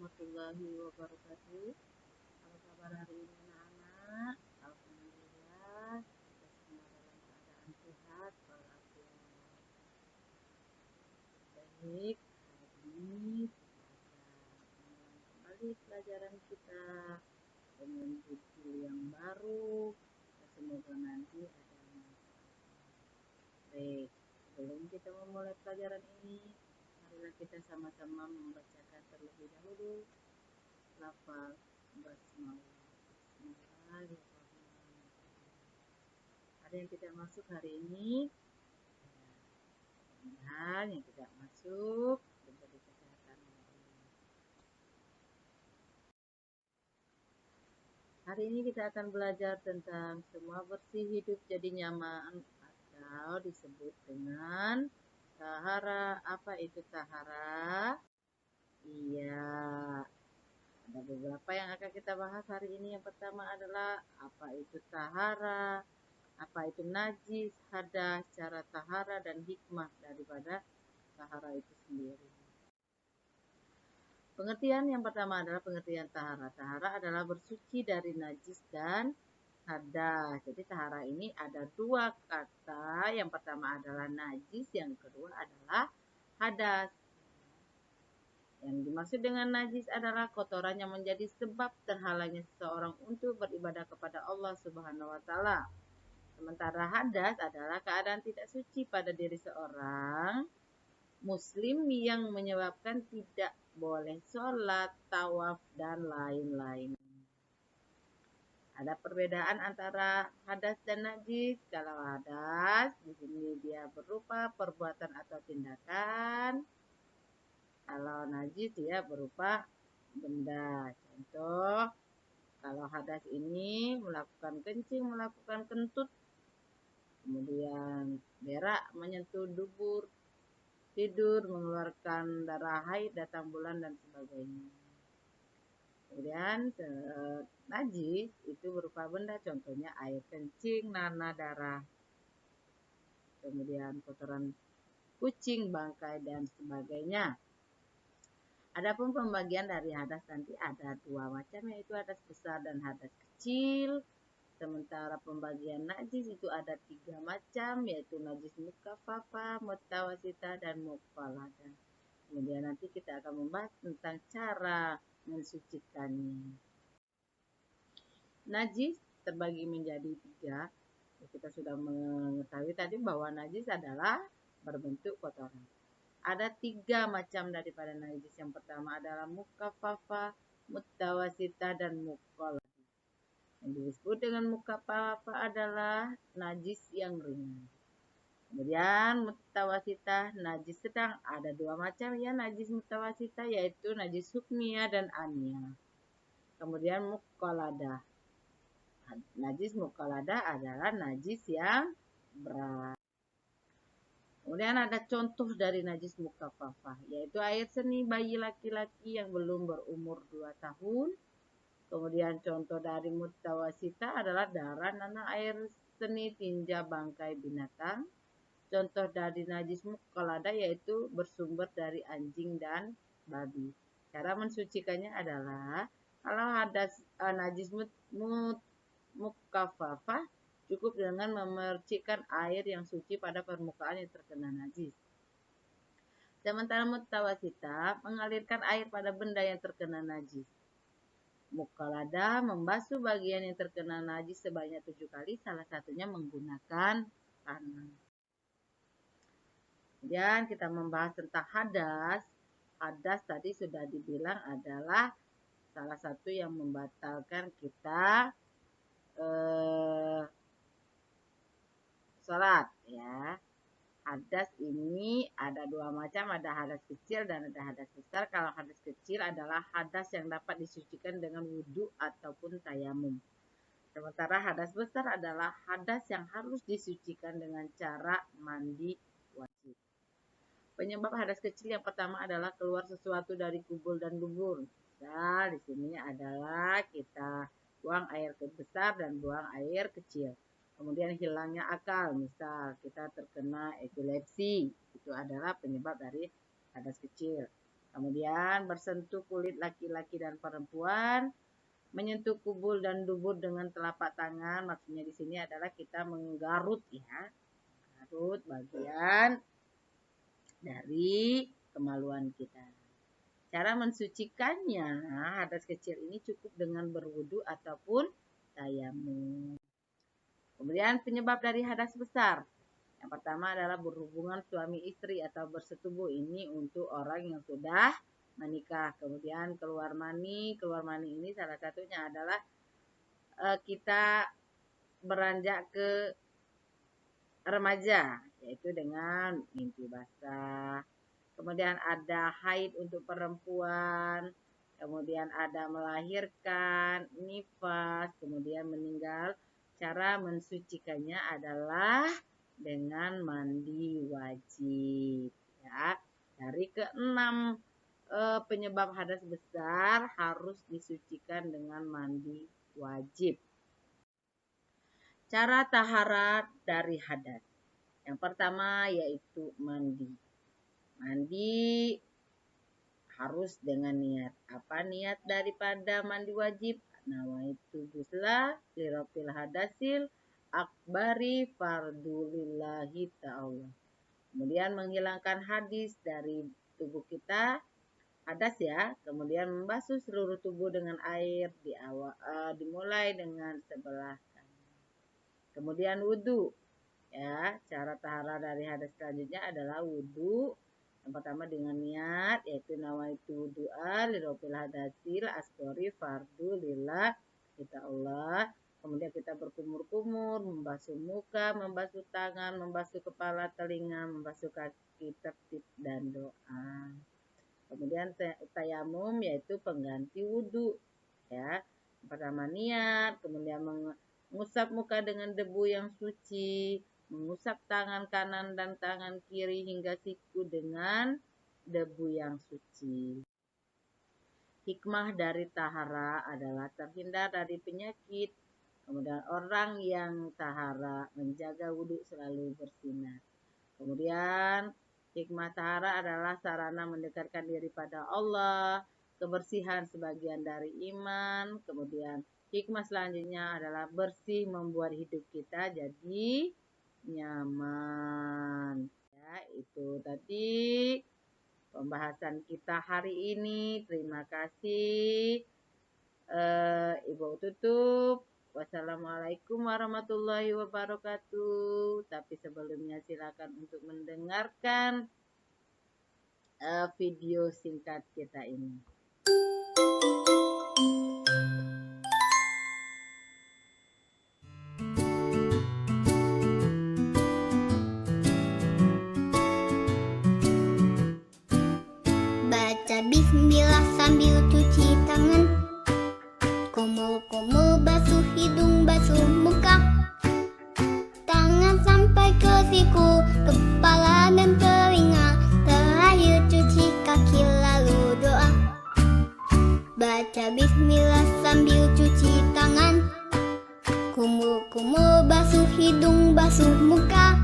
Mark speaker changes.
Speaker 1: warahmatullahi wabarakatuh. Apa kabar hari ini anak-anak? Alhamdulillah kita semua dalam keadaan sehat walafiat. Baik, hari ini kita akan mengulang kembali pelajaran kita dengan judul yang baru. Semoga nanti ada manfaatnya. Baik, sebelum kita memulai pelajaran ini, marilah kita sama-sama membacakan terlebih dahulu lafaz basmalah. Bismillahirrahmanirrahim. Ada yang tidak masuk hari ini? Dan yang tidak masuk diberi kesehatan. Hari ini kita akan belajar tentang semua bersih hidup jadi nyaman atau disebut dengan tahara. Apa itu tahara? Iya, ada beberapa yang akan kita bahas hari ini. Yang pertama adalah apa itu tahara, apa itu najis, hadas, cara tahara, dan hikmah daripada tahara itu sendiri. Pengertian yang pertama adalah pengertian tahara. Tahara adalah bersuci dari najis dan hadas. Jadi tahara ini ada dua kata. Yang pertama adalah najis, yang kedua adalah hadas. Yang dimaksud dengan najis adalah kotoran yang menjadi sebab terhalangnya seseorang untuk beribadah kepada Allah Subhanahu wa taala. Sementara hadas adalah keadaan tidak suci pada diri seorang muslim yang menyebabkan tidak boleh sholat, tawaf, dan lain-lain. Ada perbedaan antara hadas dan najis. Kalau hadas, di sini dia berupa perbuatan atau tindakan. Kalau najis dia berupa benda. Contoh, kalau hadas ini melakukan kencing, melakukan kentut, kemudian berak, menyentuh dubur, tidur, mengeluarkan darah haid, datang bulan, dan sebagainya. Kemudian najis itu berupa benda, contohnya air kencing, nanah, darah, kemudian kotoran kucing, bangkai, dan sebagainya. Adapun pembagian dari hadas nanti ada dua macam, yaitu hadas besar dan hadas kecil. Sementara pembagian najis itu ada tiga macam, yaitu najis mukaffafah, mutawasitah, dan muqalladah. Kemudian nanti kita akan membahas tentang cara mensucikannya. Najis terbagi menjadi tiga. Kita sudah mengetahui tadi bahwa najis adalah berbentuk kotoran. Ada tiga macam daripada najis. Yang pertama adalah mukaffafah, mutawasitah, dan muqalladah. Yang disebut dengan mukaffafah adalah najis yang ringan. Kemudian mutawasitah, najis sedang. Ada dua macam ya najis mutawasitah, yaitu najis hukmiyah dan aniyah. Kemudian muqalladah. Najis muqalladah adalah najis yang berat. Kemudian ada contoh dari najis mukaffafah, yaitu air seni bayi laki-laki yang belum berumur 2 tahun. Kemudian contoh dari mutawasitah adalah darah, nanah, air seni, tinja, bangkai binatang. Contoh dari najis muqalladah yaitu bersumber dari anjing dan babi. Cara mensucikannya adalah kalau hadas najis mukaffafah cukup dengan memercikkan air yang suci pada permukaan yang terkena najis. Sementara mutawasitah mengalirkan air pada benda yang terkena najis. Muqalladah membasuh bagian yang terkena najis sebanyak 7 kali, salah satunya menggunakan tangan. Kemudian kita membahas tentang hadas. Hadas tadi sudah dibilang adalah salah satu yang membatalkan kita sholat ya. Hadas ini ada dua macam, ada hadas kecil dan ada hadas besar. Kalau hadas kecil adalah hadas yang dapat disucikan dengan wudhu ataupun tayamum. Sementara hadas besar adalah hadas yang harus disucikan dengan cara mandi wajib. Penyebab hadas kecil yang pertama adalah keluar sesuatu dari kubul dan dubur. Misal di sini adalah kita buang air besar dan buang air kecil. Kemudian hilangnya akal, misal kita terkena epilepsi, itu adalah penyebab dari hadas kecil. Kemudian bersentuh kulit laki-laki dan perempuan, menyentuh kubul dan dubur dengan telapak tangan. Maksudnya di sini adalah kita menggarut ya, garut bagian dari kemaluan kita. Cara mensucikannya, hadas kecil ini cukup dengan berwudu ataupun tayamum. Kemudian penyebab dari hadas besar. Yang pertama adalah berhubungan suami istri atau bersetubuh, ini untuk orang yang sudah menikah. Kemudian keluar mani ini salah satunya adalah kita beranjak ke remaja, yaitu dengan mimpi basah. Kemudian ada haid untuk perempuan, kemudian ada melahirkan, nifas, kemudian meninggal. Cara mensucikannya adalah dengan mandi wajib ya. Dari keenam penyebab hadas besar harus disucikan dengan mandi wajib. Cara taharat dari hadas. Yang pertama yaitu mandi. Mandi harus dengan niat. Apa niat daripada mandi wajib? Nawaitu ghusla lirafil hadasil akbari fardulillahi ta'ala. Kemudian menghilangkan hadis dari tubuh kita, hadas ya. Kemudian membasuh seluruh tubuh dengan air, dimulai dengan sebelah kanan. Kemudian wudu ya. Cara taharah dari hadas selanjutnya adalah wudu. Yang pertama dengan niat, yaitu nawaitu wudu'a lirafil hadasil asghari fardu lillah kita Allah. Kemudian kita berkumur-kumur, membasuh muka, membasuh tangan, membasuh kepala, telinga, membasuh kaki, tertib dan doa. Kemudian tayamum yaitu pengganti wudu ya. Yang pertama niat, kemudian mengusap muka dengan debu yang suci, mengusap tangan kanan dan tangan kiri hingga siku dengan debu yang suci. Hikmah dari tahara adalah terhindar dari penyakit. Kemudian orang yang tahara menjaga wudhu selalu bersinar. Kemudian hikmah tahara adalah sarana mendekatkan diri pada Allah. Kebersihan sebagian dari iman. Kemudian hikmah selanjutnya adalah bersih membuat hidup kita jadi nyaman. Ya, itu tadi pembahasan kita hari ini. Terima kasih Ibu tutup. Wassalamualaikum warahmatullahi wabarakatuh. Tapi sebelumnya silakan untuk mendengarkan video singkat kita ini.
Speaker 2: Baca bismillah sambil cuci tangan. Kumur-kumur basuh hidung, basuh muka. Tangan sampai ke siku, kepala dan telinga. Terakhir cuci kaki lalu doa. Baca bismillah sambil cuci tangan. Kumur-kumur basuh hidung, basuh muka.